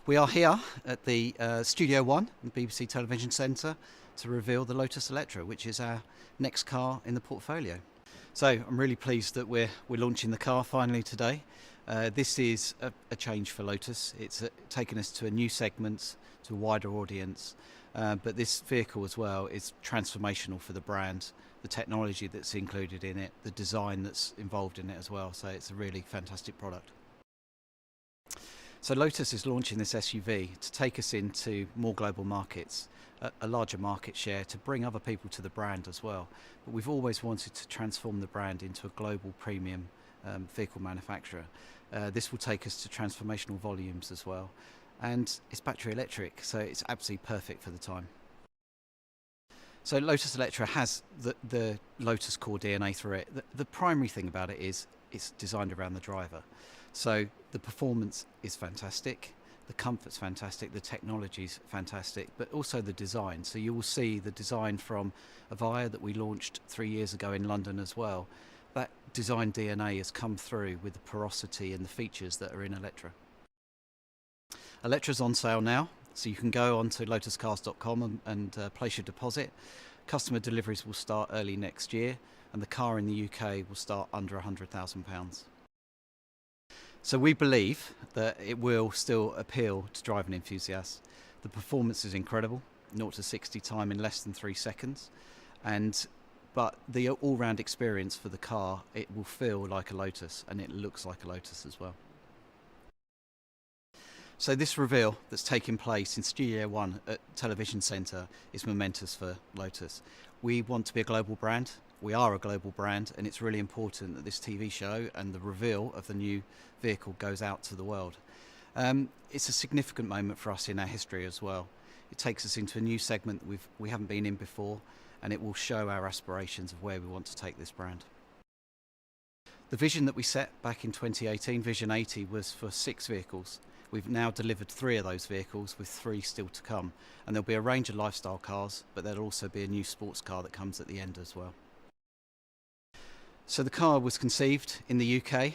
We are here at the Studio One, the BBC Television Centre, to reveal the Lotus Eletre, which is our next car in the portfolio. So I'm really pleased that we're launching the car finally today. This is a change for Lotus. It's taken us to a new segment, to a wider audience, but this vehicle as well is transformational for the brand, the technology that's included in it, the design that's involved in it as well, so it's a really fantastic product. So Lotus is launching this SUV to take us into more global markets, a larger market share, to bring other people to the brand as well. But we've always wanted to transform the brand into a global premium vehicle manufacturer. This will take us to transformational volumes as well. And it's battery electric, so it's absolutely perfect for the time. So Lotus Eletre has the Lotus core DNA through it. The primary thing about it is it's designed around the driver. So the performance is fantastic, the comfort's fantastic, the technology's fantastic, but also the design. So you will see the design from Avaya that we launched 3 years ago in London as well. That design DNA has come through with the porosity and the features that are in Eletre. Eletre's on sale now, so you can go onto lotuscars.com and place your deposit. Customer deliveries will start early next year, and the car in the UK will start under £100,000. So we believe that it will still appeal to driving enthusiasts. The performance is incredible, 0 to 60 time in less than 3 seconds, but the all-round experience for the car, it will feel like a Lotus, and it looks like a Lotus as well. So this reveal that's taking place in Studio One at Television Centre is momentous for Lotus. We want to be a global brand. We are a global brand, and it's really important that this TV show and the reveal of the new vehicle goes out to the world. It's a significant moment for us in our history as well. It takes us into a new segment that we haven't been in before, and it will show our aspirations of where we want to take this brand. The vision that we set back in 2018, Vision 80, was for 6 vehicles. We've now delivered 3 of those vehicles, with 3 still to come. And there'll be a range of lifestyle cars, but there'll also be a new sports car that comes at the end as well. So the car was conceived in the UK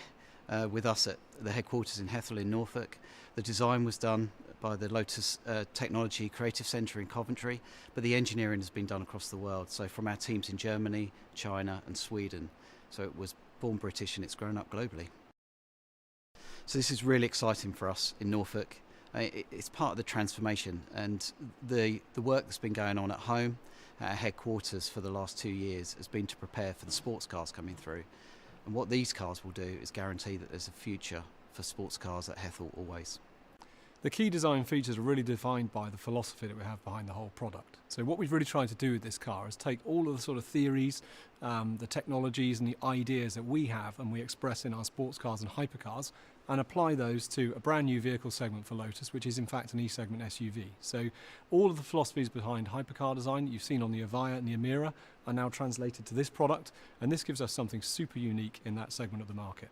with us at the headquarters in Hethel in Norfolk. The design was done by the Lotus Technology Creative Centre in Coventry, but the engineering has been done across the world, so from our teams in Germany, China and Sweden. So it was born British and it's grown up globally. So this is really exciting for us in Norfolk. It's part of the transformation, and the work that's been going on at home, at our headquarters for the last 2 years, has been to prepare for the sports cars coming through. And what these cars will do is guarantee that there's a future for sports cars at Hethel always. The key design features are really defined by the philosophy that we have behind the whole product. So what we've really tried to do with this car is take all of the sort of theories, the technologies and the ideas that we have and we express in our sports cars and hypercars, and apply those to a brand new vehicle segment for Lotus, which is in fact an E-segment SUV. So all of the philosophies behind hypercar design that you've seen on the Avaya and the Emira are now translated to this product, and this gives us something super unique in that segment of the market.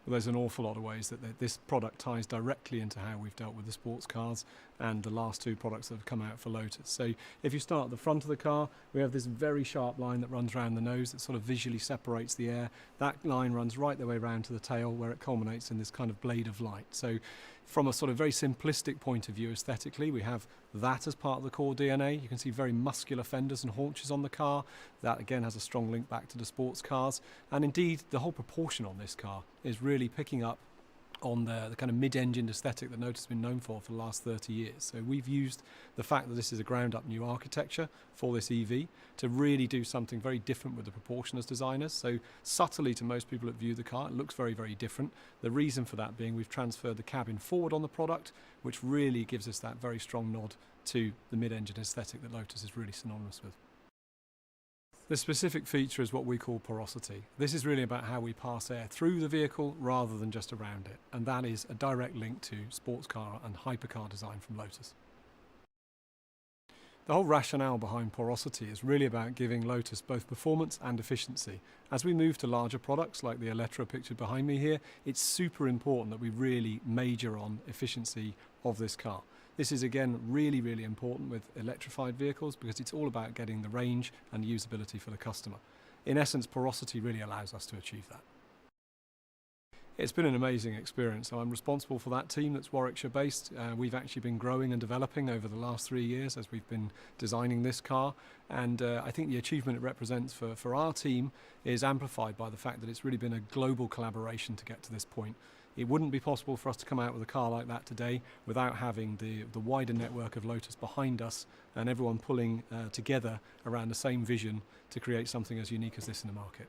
There's an awful lot of ways that this product ties directly into how we've dealt with the sports cars and the last 2 products that have come out for Lotus. So if you start at the front of the car, we have this very sharp line that runs around the nose that sort of visually separates the air. That line runs right the way around to the tail, where it culminates in this kind of blade of light. So from a sort of very simplistic point of view aesthetically, we have that as part of the core DNA. You can see very muscular fenders and haunches on the car. That again has a strong link back to the sports cars. And indeed, the whole proportion on this car is really picking up on the kind of mid-engined aesthetic that Lotus has been known for the last 30 years. So we've used the fact that this is a ground-up new architecture for this EV to really do something very different with the proportion as designers. So subtly, to most people that view the car, it looks very, very different. The reason for that being we've transferred the cabin forward on the product, which really gives us that very strong nod to the mid-engine aesthetic that Lotus is really synonymous with. The specific feature is what we call porosity. This is really about how we pass air through the vehicle rather than just around it, and that is a direct link to sports car and hypercar design from Lotus. The whole rationale behind porosity is really about giving Lotus both performance and efficiency. As we move to larger products like the Eletre pictured behind me here, it's super important that we really major on efficiency of this car. This is again really, really important with electrified vehicles because it's all about getting the range and usability for the customer. In essence, porosity really allows us to achieve that. It's been an amazing experience. So I'm responsible for that team that's Warwickshire based. We've actually been growing and developing over the last 3 years as we've been designing this car, and I think the achievement it represents for our team is amplified by the fact that it's really been a global collaboration to get to this point. It wouldn't be possible for us to come out with a car like that today without having the wider network of Lotus behind us and everyone pulling together around the same vision to create something as unique as this in the market.